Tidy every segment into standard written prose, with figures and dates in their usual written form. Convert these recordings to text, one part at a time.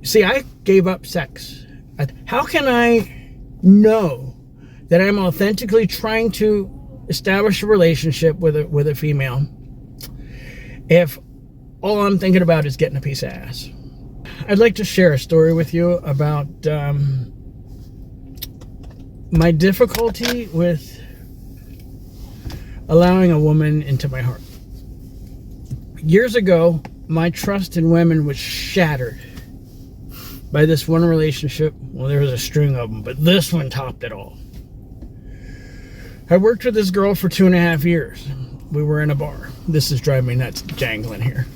See, I gave up sex. How can I know that I'm authentically trying to establish a relationship with a female if all I'm thinking about is getting a piece of ass? I'd like to share a story with you about my difficulty with allowing a woman into my heart. Years ago, my trust in women was shattered by this one relationship. Well, there was a string of them, but this one topped it all. I worked with this girl for 2.5 years. We were in a bar. This is driving me nuts, jangling here.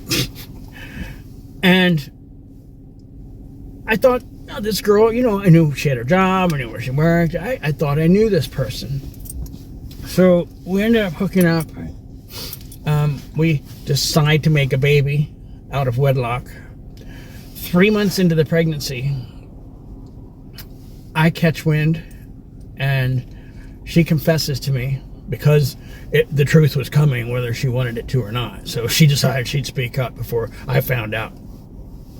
And I thought, oh, this girl, you know, I knew she had her job, I knew where she worked. I thought I knew this person. So we ended up hooking up. We decide to make a baby out of wedlock. 3 months into the pregnancy, I catch wind, and she confesses to me because the truth was coming, whether she wanted it to or not. So she decided she'd speak up before I found out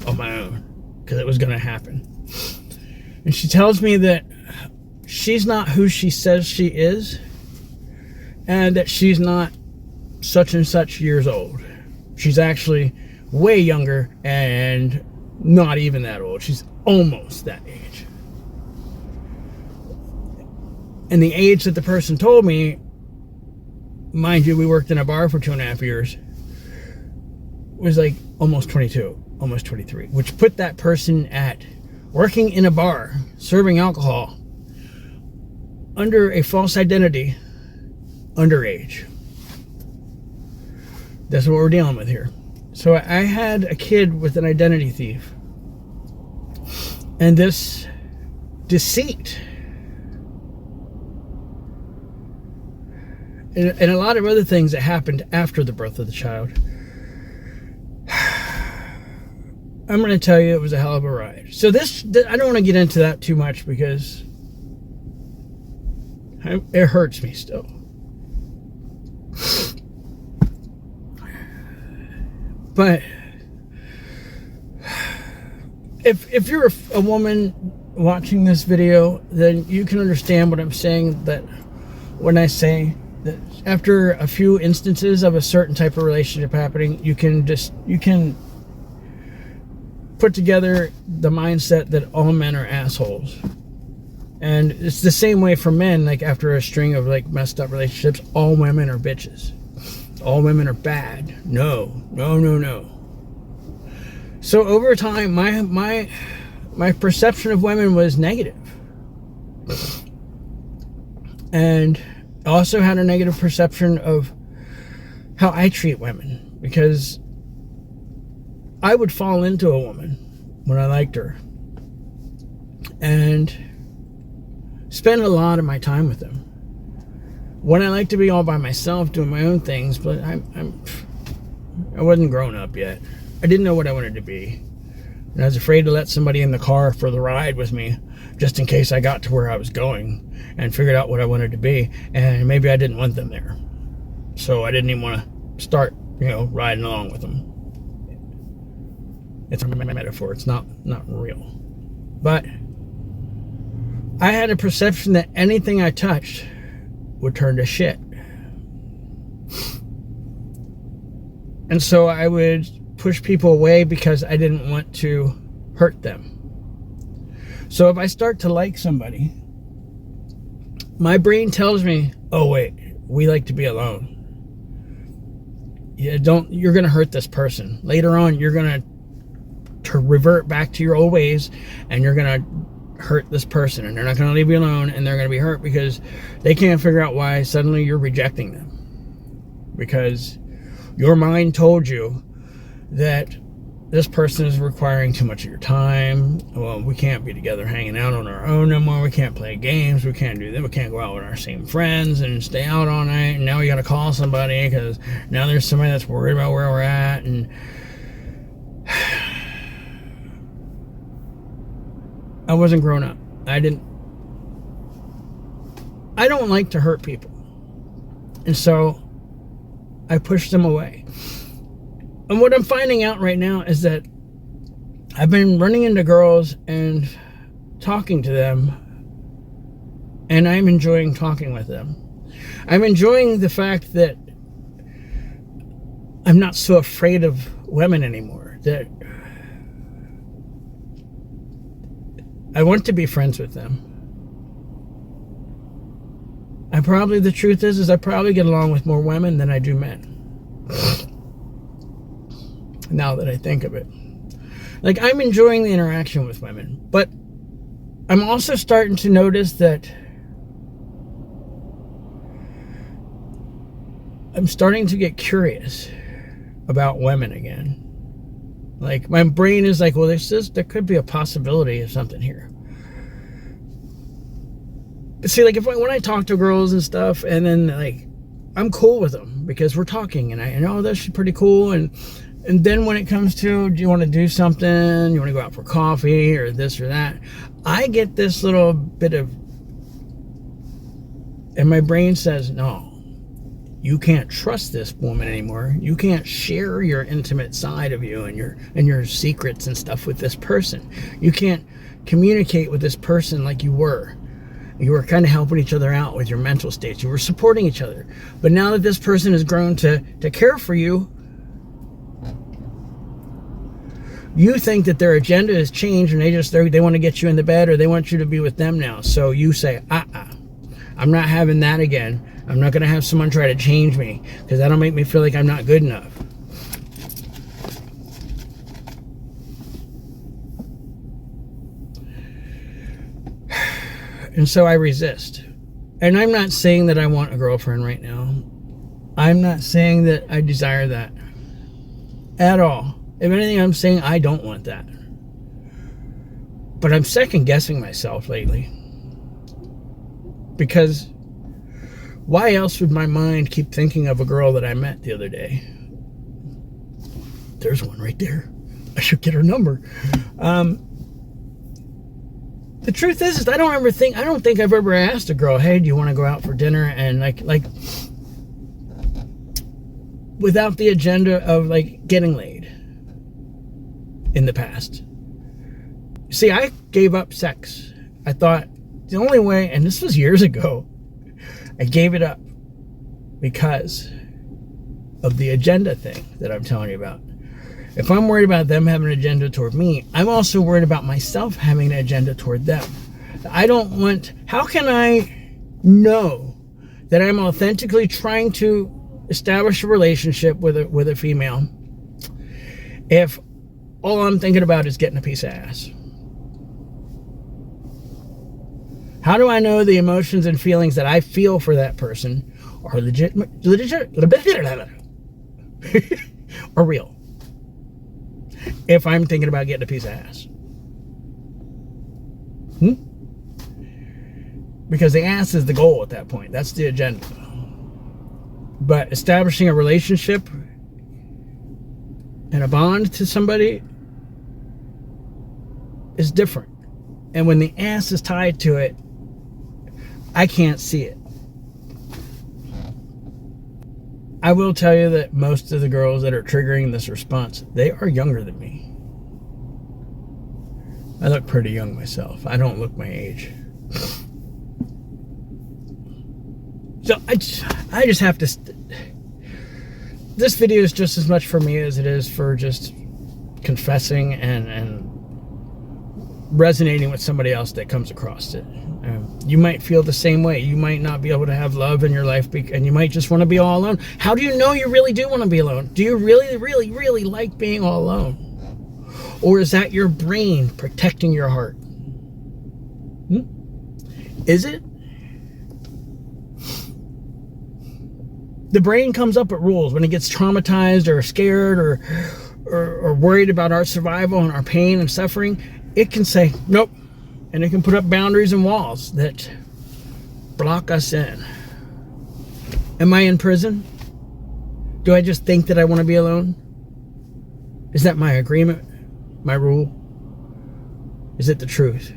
on my own, because it was going to happen. And she tells me that she's not who she says she is, and that she's not such and such years old. She's actually way younger and not even that old. She's almost that age. And the age that the person told me, mind you, we worked in a bar for 2.5 years, was like almost 22, almost 23, which put that person at working in a bar, serving alcohol, under a false identity, underage. That's what we're dealing with here. So I had a kid with an identity thief. And this deceit and a lot of other things that happened after the birth of the child. I'm going to tell you, it was a hell of a ride. So I don't want to get into that too much because it hurts me still. But if you're a woman watching this video, then you can understand what I'm saying, that when I say that after a few instances of a certain type of relationship happening, you can put together the mindset that all men are assholes. And it's the same way for men. Like, after a string of like messed up relationships, all women are bitches, all women are bad. No. So over time, my perception of women was negative, and I also had a negative perception of how I treat women, because I would fall into a woman when I liked her and spend a lot of my time with them when I like to be all by myself doing my own things. But I wasn't grown up yet. I didn't know what I wanted to be, and I was afraid to let somebody in the car for the ride with me, just in case I got to where I was going and figured out what I wanted to be, and maybe I didn't want them there. So I didn't even want to start, riding along with them. It's a metaphor. It's not real. But I had a perception that anything I touched would turn to shit. And so I would push people away because I didn't want to hurt them. So if I start to like somebody, my brain tells me, oh wait, we like to be alone. You're going to hurt this person. Later on, you're going to revert back to your old ways, and you're going to hurt this person, and they're not going to leave you alone, and they're going to be hurt because they can't figure out why suddenly you're rejecting them. Because your mind told you that this person is requiring too much of your time. Well, we can't be together hanging out on our own no more. We can't play games. We can't do that. We can't go out with our same friends and stay out all night. And now we got to call somebody because now there's somebody that's worried about where we're at. And I wasn't grown up. I don't like to hurt people. And so I pushed them away. And what I'm finding out right now is that I've been running into girls and talking to them, and I'm enjoying talking with them. I'm enjoying the fact that I'm not so afraid of women anymore, that I want to be friends with them. The truth is I probably get along with more women than I do men. Now that I think of it. Like, I'm enjoying the interaction with women, but I'm also starting to notice that I'm starting to get curious about women again. Like, my brain is like, well, there could be a possibility of something here. But see, like, when I talk to girls and stuff, and then, like, I'm cool with them because we're talking, and I know that's pretty cool, and then when it comes to, do you want to do something, you want to go out for coffee, or this or that, I get this little bit of, and my brain says, no, you can't trust this woman anymore. You can't share your intimate side of you and your secrets and stuff with this person. You can't communicate with this person like you were. You were kind of helping each other out with your mental states. You were supporting each other. But now that this person has grown to care for you, you think that their agenda has changed, and they want to get you in the bed, or they want you to be with them now. So you say, I'm not having that again. I'm not going to have someone try to change me, because that'll make me feel like I'm not good enough. And so I resist. And I'm not saying that I want a girlfriend right now. I'm not saying that I desire that at all. If anything, I'm saying I don't want that. But I'm second guessing myself lately. Because why else would my mind keep thinking of a girl that I met the other day? There's one right there. I should get her number. The truth is I don't think I've ever asked a girl, hey, do you want to go out for dinner? And like without the agenda of like getting laid in the past. See, I gave up sex. I thought the only way, and this was years ago, I gave it up because of the agenda thing that I'm telling you about. If I'm worried about them having an agenda toward me, I'm also worried about myself having an agenda toward them. How can I know that I'm authentically trying to establish a relationship with a female if all I'm thinking about is getting a piece of ass? How do I know the emotions and feelings that I feel for that person are legit or real if I'm thinking about getting a piece of ass? Because the ass is the goal at that point. That's the agenda. But establishing a relationship and a bond to somebody is different. And when the ass is tied to it, I can't see it. I will tell you that most of the girls that are triggering this response, they are younger than me. I look pretty young myself. I don't look my age. So I just have to... This video is just as much for me as it is for just confessing and resonating with somebody else that comes across it. You might feel the same way. You might not be able to have love in your life, and you might just want to be all alone. How do you know you really do want to be alone? Do you really, really, really like being all alone? Or is that your brain protecting your heart? Is it? The brain comes up with rules when it gets traumatized or scared or worried about our survival and our pain and suffering. It can say, nope. And it can put up boundaries and walls that block us in. Am I in prison? Do I just think that I want to be alone? Is that my agreement? My rule? Is it the truth?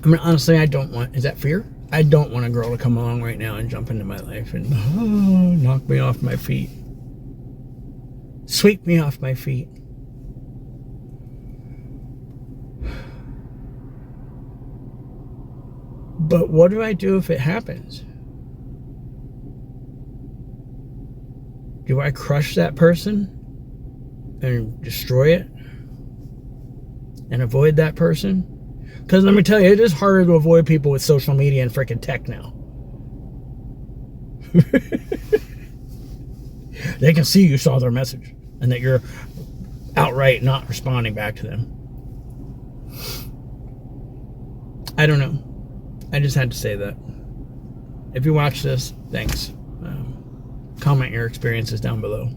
I mean, honestly, is that fear? I don't want a girl to come along right now and jump into my life and knock me off my feet. Sweep me off my feet. But what do I do if it happens? Do I crush that person and destroy it and avoid that person? Because let me tell you, it is harder to avoid people with social media and freaking tech now. They can see you saw their message and that you're outright not responding back to them. I don't know. I just had to say that. If you watch this, thanks. Comment your experiences down below.